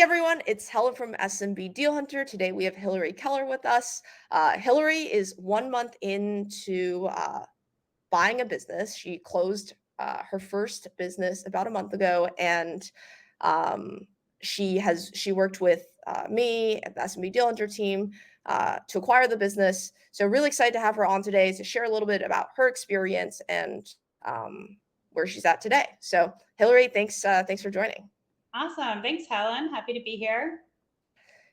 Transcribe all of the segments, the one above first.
Hey everyone, it's Helen from SMB Deal Hunter. Today we have Hillary Keller with us. Hillary is 1 month into buying a business. She closed her first business about a month ago, and um, she worked with me and the SMB Deal Hunter team to acquire the business. So really excited to have her on today to share a little bit about her experience and where she's at today. So Hillary, thanks for joining. Awesome. Thanks, Helen. Happy to be here.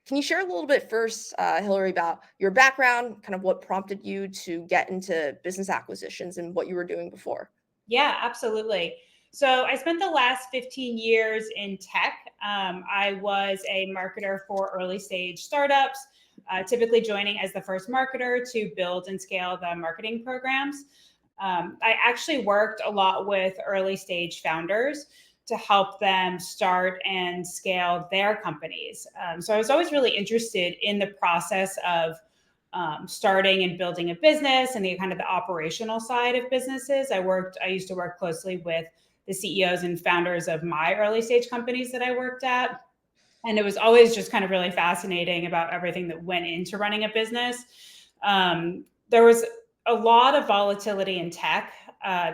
Can you share a little bit first, Hillary, about your background, kind of what prompted you to get into business acquisitions and what you were doing before? Yeah, absolutely. So I spent the last 15 years in tech. I was a marketer for early stage startups, typically joining as the first marketer to build and scale the marketing programs. I actually worked a lot with early stage founders to help them start and scale their companies. So I was always really interested in the process of starting and building a business and the kind of the operational side of businesses. I used to work closely with the CEOs and founders of my early stage companies that I worked at. And it was always just kind of really fascinating about everything that went into running a business. There was a lot of volatility in tech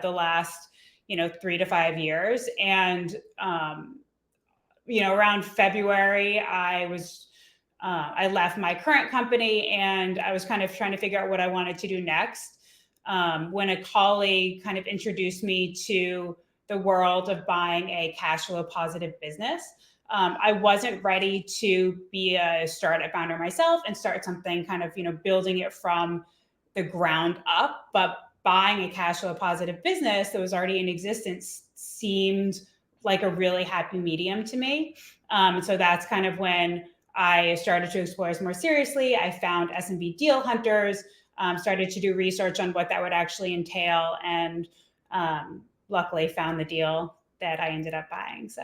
the last 3 to 5 years, and around February, I left my current company and I was kind of trying to figure out what I wanted to do next. When a colleague kind of introduced me to the world of buying a cash flow positive business. I wasn't ready to be a startup founder myself and start something kind of, building it from the ground up, but buying a cash flow positive business that was already in existence seemed like a really happy medium to me. So that's kind of when I started to explore this more seriously. I found SMB Deal Hunters, started to do research on what that would actually entail, and luckily found the deal that I ended up buying. So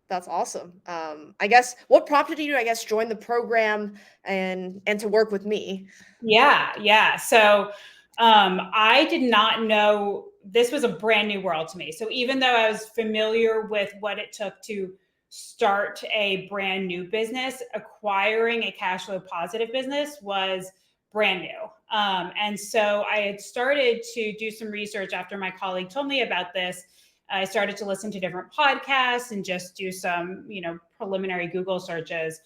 That's awesome. I guess what prompted you to, join the program and to work with me? yeah. So I did not know, this was a brand new world to me. So even though I was familiar with what it took to start a brand new business, acquiring a cash flow positive business was brand new. And so I had started to do some research after my colleague told me about this. I started to listen to different podcasts and just do some, preliminary Google searches.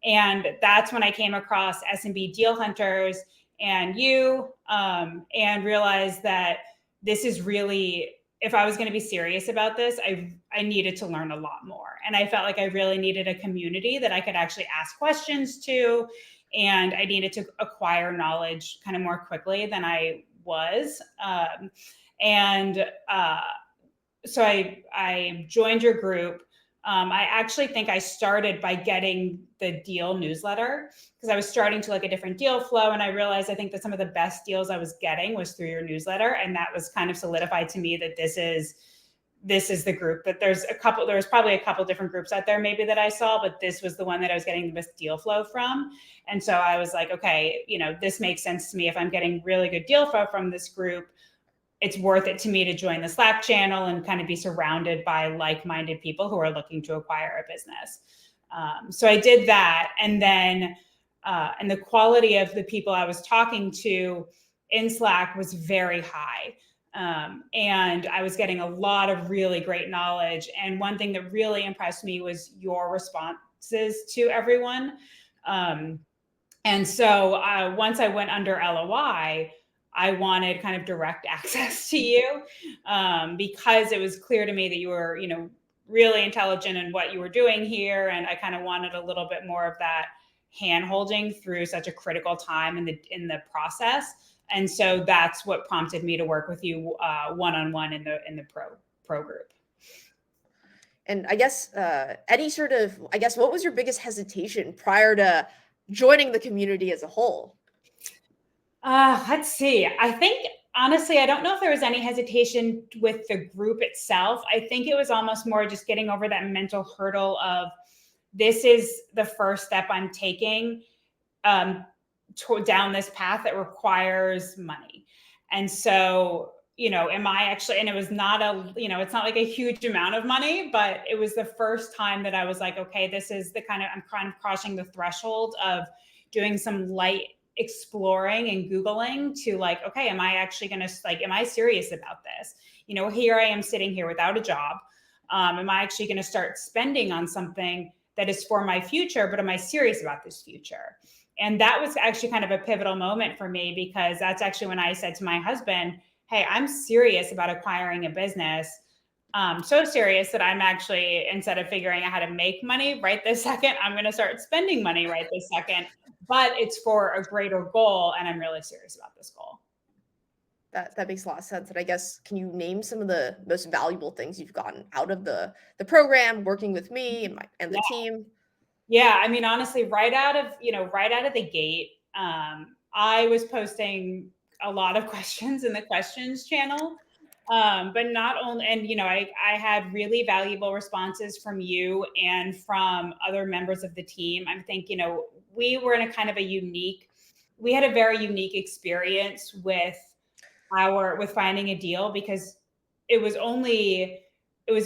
And that's when I came across SMB Deal Hunters and you, and realized that this is really, if I was going to be serious about this, I needed to learn a lot more. And I felt like I really needed a community that I could actually ask questions to. And I needed to acquire knowledge kind of more quickly than I was. So I joined your group. I actually think I started by getting the deal newsletter because I was starting to like a different deal flow. And I realized I think that some of the best deals I was getting was through your newsletter. And that was kind of solidified to me that this is the group. That there was probably a couple different groups out there maybe that I saw, but this was the one that I was getting the best deal flow from. And so I was like, okay, this makes sense to me. If I'm getting really good deal flow from this group, it's worth it to me to join the Slack channel and kind of be surrounded by like-minded people who are looking to acquire a business. So I did that. And then, and the quality of the people I was talking to in Slack was very high. And I was getting a lot of really great knowledge. And one thing that really impressed me was your responses to everyone. And so once I went under LOI, I wanted kind of direct access to you, because it was clear to me that you were, really intelligent in what you were doing here. And I kind of wanted a little bit more of that hand holding through such a critical time in the process. And so that's what prompted me to work with you one-on-one in the pro group. And what was your biggest hesitation prior to joining the community as a whole? Let's see. I think honestly, I don't know if there was any hesitation with the group itself. I think it was almost more just getting over that mental hurdle of this is the first step I'm taking down this path that requires money. And so am I actually, and it was not it's not like a huge amount of money, but it was the first time that I was like, okay, this is I'm kind of crossing the threshold of doing some light exploring and Googling to like, okay, am I actually going to am I serious about this? Here I am sitting here without a job. Am I actually going to start spending on something that is for my future, but am I serious about this future? And that was actually kind of a pivotal moment for me, because that's actually when I said to my husband, hey, I'm serious about acquiring a business. So serious that I'm actually, instead of figuring out how to make money right this second, I'm going to start spending money right this second. But it's for a greater goal, and I'm really serious about this goal. That makes a lot of sense. And I guess, can you name some of the most valuable things you've gotten out of the program, working with me and the team? Yeah, I mean, honestly, right out of the gate, I was posting a lot of questions in the questions channel. But not only, and I had really valuable responses from you and from other members of the team. I think, we were in a kind of we had a very unique experience with finding a deal, because it was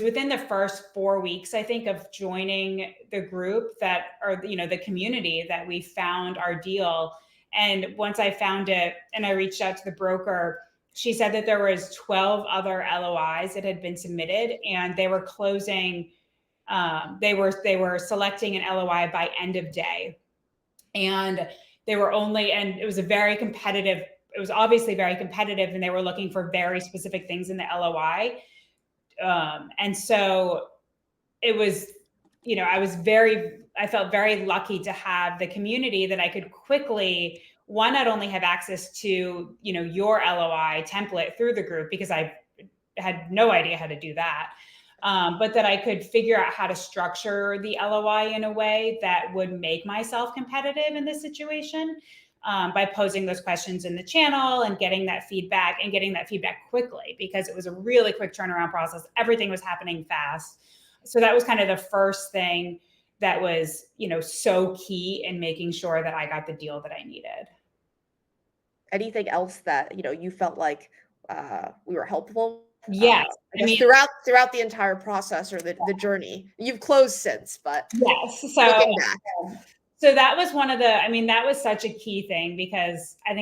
within the first 4 weeks, I think, of joining the group or the community, that we found our deal. And once I found it and I reached out to the broker, she said that there was 12 other LOIs that had been submitted, and they were closing. They were selecting an LOI by end of day, and and it was it was obviously very competitive, and they were looking for very specific things in the LOI. And so it was, I felt very lucky to have the community that I could quickly, one, not only have access to, your LOI template through the group, because I had no idea how to do that. But that I could figure out how to structure the LOI in a way that would make myself competitive in this situation, by posing those questions in the channel and getting that feedback quickly, because it was a really quick turnaround process. Everything was happening fast. So that was kind of the first thing that was, so key in making sure that I got the deal that I needed. Anything else that, you felt like we were helpful? Yes. I guess throughout the entire process, or the journey. You've closed since, but yes. looking back. So that was that was such a key thing, because I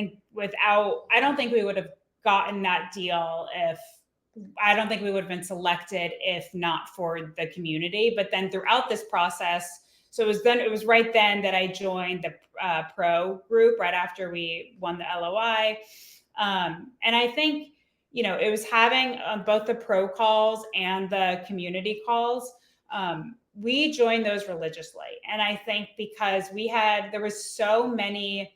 don't think we would have gotten that deal I don't think we would have been selected if not for the community. But then throughout this process, so it was right then that I joined the pro group, right after we won the LOI. And I think, it was having both the pro calls and the community calls. We joined those religiously. And I think because there was so many,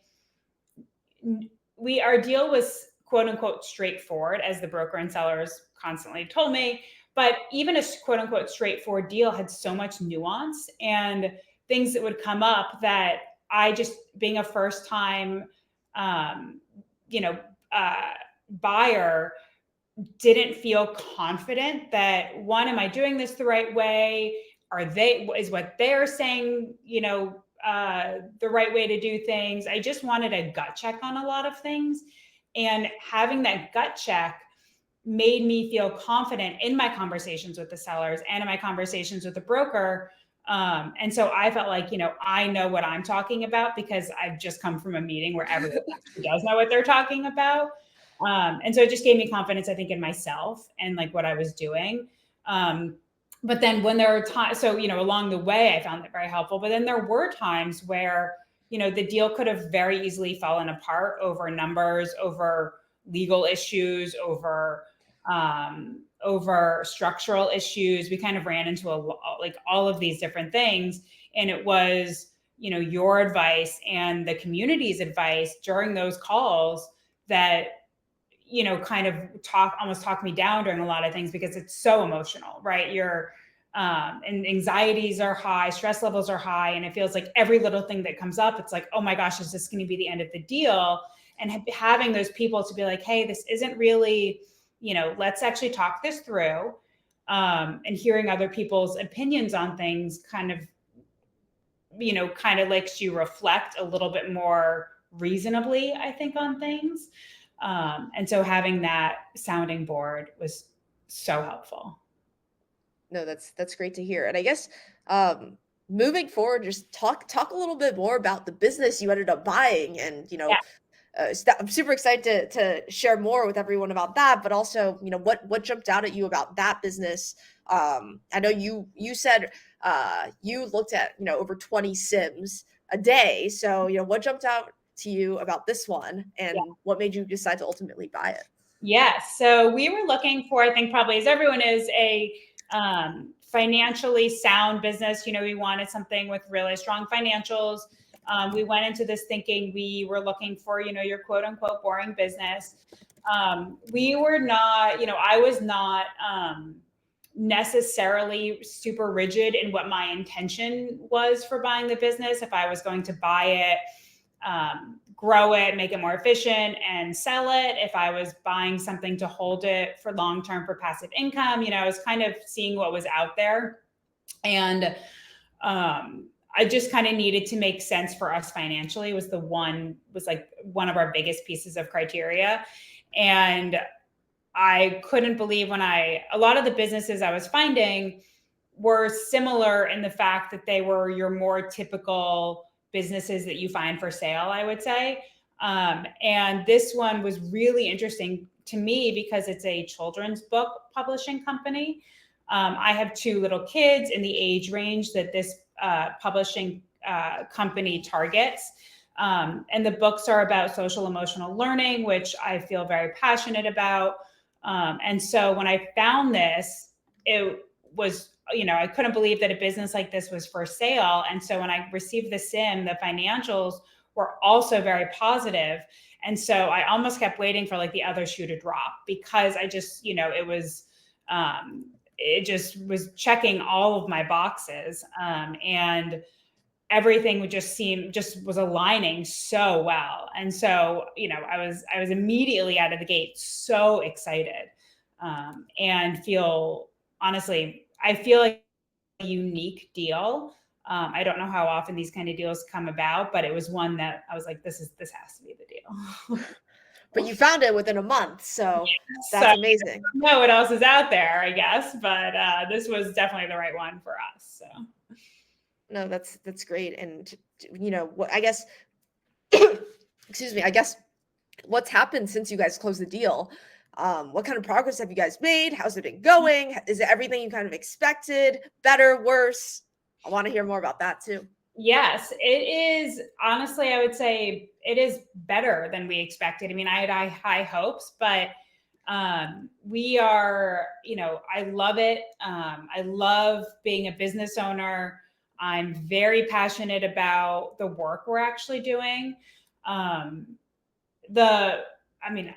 our deal was quote unquote straightforward, as the broker and sellers constantly told me. But even a quote unquote straightforward deal had so much nuance and things that would come up, that I, just being a first time, buyer, didn't feel confident that, one, am I doing this the right way? Is what they're saying, the right way to do things? I just wanted a gut check on a lot of things. And having that gut check made me feel confident in my conversations with the sellers and in my conversations with the broker. And so I felt like, I know what I'm talking about, because I've just come from a meeting where everyone does know what they're talking about. And so it just gave me confidence, I think, in myself and like what I was doing. But then when there were times, so, along the way, I found it very helpful. But then there were times where, the deal could have very easily fallen apart over numbers, over legal issues, over structural issues. We kind of ran into all of these different things. And it was, your advice and the community's advice during those calls that, kind of almost talked me down during a lot of things, because it's so emotional, right? And anxieties are high, stress levels are high. And it feels like every little thing that comes up, it's like, oh my gosh, is this going to be the end of the deal? And having those people to be like, hey, this isn't really, let's actually talk this through. And hearing other people's opinions on things kind of makes you reflect a little bit more reasonably, I think, on things. And so having that sounding board was so helpful. No, that's great to hear. And I guess moving forward, just talk a little bit more about the business you ended up buying, and I'm super excited to share more with everyone about that. But also, what jumped out at you about that business? I know you said you looked at over 20 sims a day. So what jumped out to you about this one, Yeah. and what made you decide to ultimately buy it? Yes. So we were looking for, I think probably as everyone is, a financially sound business. We wanted something with really strong financials. We went into this thinking we were looking for, your quote unquote boring business. We were not, I was not necessarily super rigid in what my intention was for buying the business. If I was going to buy it, grow it, make it more efficient, and sell it. If I was buying something to hold it for long-term for passive income, I was kind of seeing what was out there. And I just kind of needed to make sense for us financially was like one of our biggest pieces of criteria. And I couldn't believe a lot of the businesses I was finding were similar in the fact that they were your more typical businesses that you find for sale, I would say. And this one was really interesting to me because it's a children's book publishing company. I have 2 little kids in the age range that this publishing company targets. And the books are about social emotional learning, which I feel very passionate about. And so when I found this, it was, I couldn't believe that a business like this was for sale. And so when I received the SIM, the financials were also very positive. And so I almost kept waiting for like the other shoe to drop because I just, it just was checking all of my boxes. And everything would just was aligning so well. And so, I was immediately out of the gate so excited, and honestly, I feel like a unique deal. I don't know how often these kind of deals come about, but it was one that I was like, this has to be the deal. But you found it within a month, so So that's amazing. I don't know what else is out there, I guess, but this was definitely the right one for us. So. No, that's great. And what I guess excuse me, I guess what's happened since you guys closed the deal? What kind of progress have you guys made? How's it been going? Is it everything you kind of expected? Better, worse? I want to hear more about that too. Yes, it is. Honestly, I would say it is better than we expected. I mean, I had high hopes, but we are, I love it. I love being a business owner. I'm very passionate about the work we're actually doing. I mean,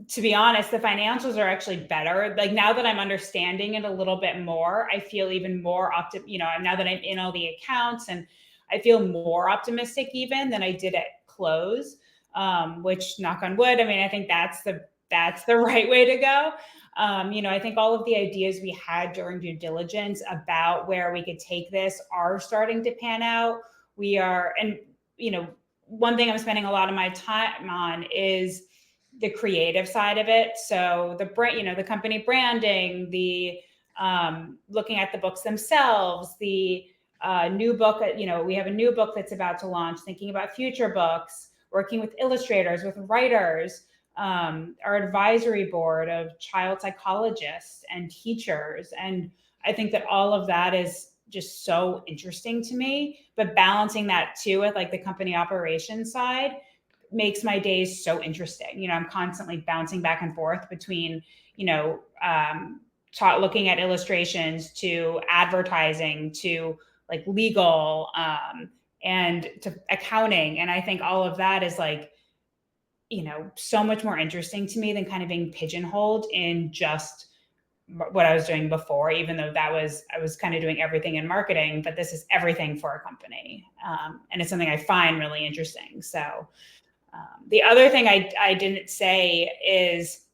to be honest, the financials are actually better. Like now that I'm understanding it a little bit more, I feel even more now that I'm in all the accounts, and I feel more optimistic even than I did at close, which knock on wood. I mean, I think that's the right way to go. I think all of the ideas we had during due diligence about where we could take this are starting to pan out. One thing I'm spending a lot of my time on is the creative side of it. So the brand, the company branding, the looking at the books themselves, the new book, we have a new book that's about to launch, thinking about future books, working with illustrators, with writers, our advisory board of child psychologists and teachers. And I think that all of that is just so interesting to me, but balancing that too with like the company operations side makes my days so interesting. I'm constantly bouncing back and forth between, looking at illustrations to advertising to like legal, and to accounting. And I think all of that is like, so much more interesting to me than kind of being pigeonholed in just what I was doing before, even though I was kind of doing everything in marketing, but this is everything for a company. And it's something I find really interesting. So the other thing I didn't say is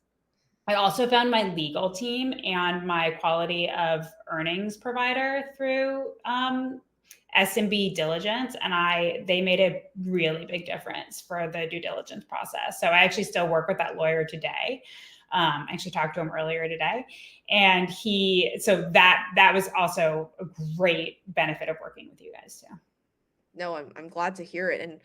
I also found my legal team and my quality of earnings provider through SMB diligence, and they made a really big difference for the due diligence process. So I actually still work with that lawyer today. I actually talked to him earlier today, and so that was also a great benefit of working with you guys too. No, I'm glad to hear it. And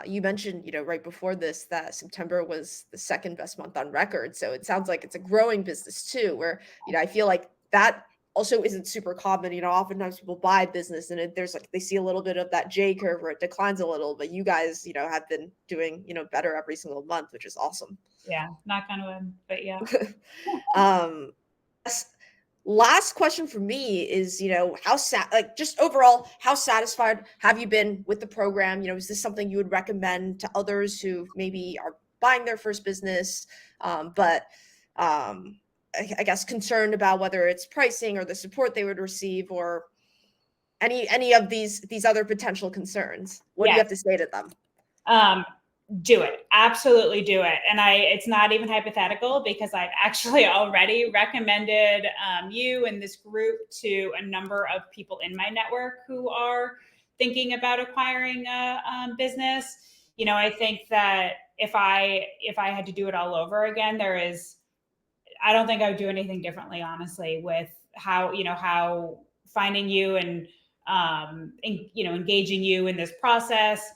you mentioned, right before this, that September was the second best month on record. So it sounds like it's a growing business too, where, I feel like that also isn't super common. Oftentimes people buy business and there's like, they see a little bit of that J curve where it declines a little, but you guys, have been doing, better every single month, which is awesome. Yeah, knock on wood, but yeah. um, Last question for me is, like just overall, how satisfied have you been with the program? Is this something you would recommend to others who maybe are buying their first business, but I guess concerned about whether it's pricing or the support they would receive or any of these other potential concerns? What do you Yes. have to say to them? Do it. Absolutely do it. And it's not even hypothetical because I've actually already recommended you and this group to a number of people in my network who are thinking about acquiring a business. I think that if I had to do it all over again, I don't think I would do anything differently, honestly, with how finding you and engaging you in this process.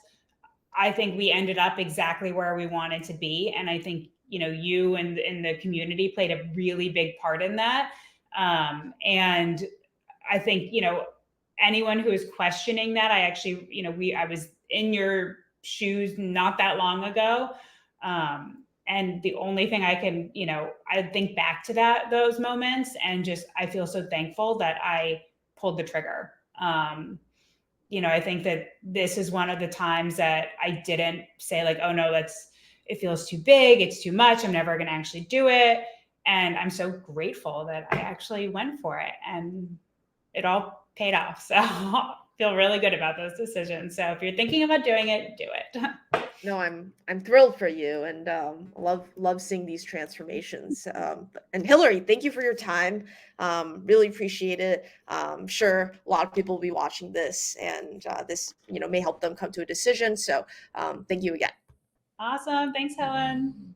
I think we ended up exactly where we wanted to be. And I think, you and the community played a really big part in that. And I think, anyone who is questioning that, I actually, I was in your shoes not that long ago. And the only thing I can, I think back to those moments and just, I feel so thankful that I pulled the trigger. I think that this is one of the times that I didn't say like, oh no, it feels too big. It's too much. I'm never going to actually do it. And I'm so grateful that I actually went for it and it all paid off. So I feel really good about those decisions. So if you're thinking about doing it, do it. No, I'm thrilled for you and love seeing these transformations. And Hillary, thank you for your time. Really appreciate it. Sure, a lot of people will be watching this, and this may help them come to a decision. So thank you again. Awesome. Thanks, Helen.